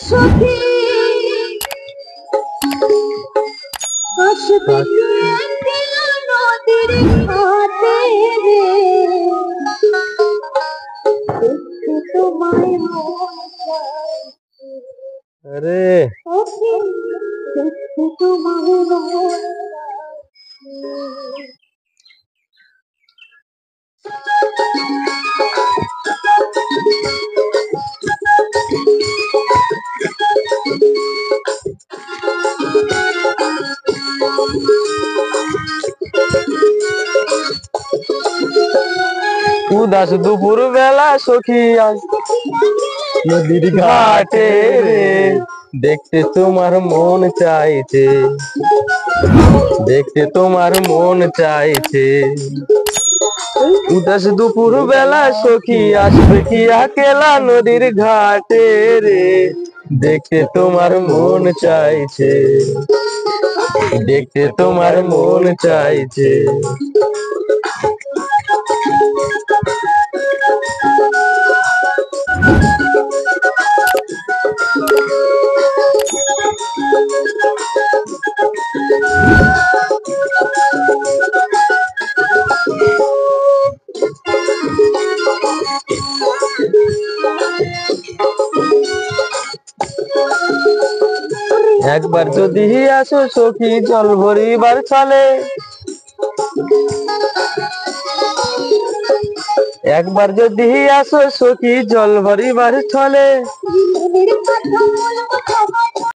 সখী আসবে নদীর ঘাটে রে, দেখতে তোমায় আরে সখী, দেখতে তোমায় উদাস দুপুর বেলা সখী আজ নদীর ঘাটে রে, দেখতে তোমার মন চাইছে, দেখতে তোমার মন চাইছে। উদাস দুপুর বেলা সখী আসবে কি আকেলা নদীর ঘাটে রে, দেখতে তোমার মন চাইছে, দেখতে তোমার মন চাইছে। একবার যদি আসো সখী জল ভরিবার ছলে, একবার যদি আসো সখী জল ভরিবার ছলে,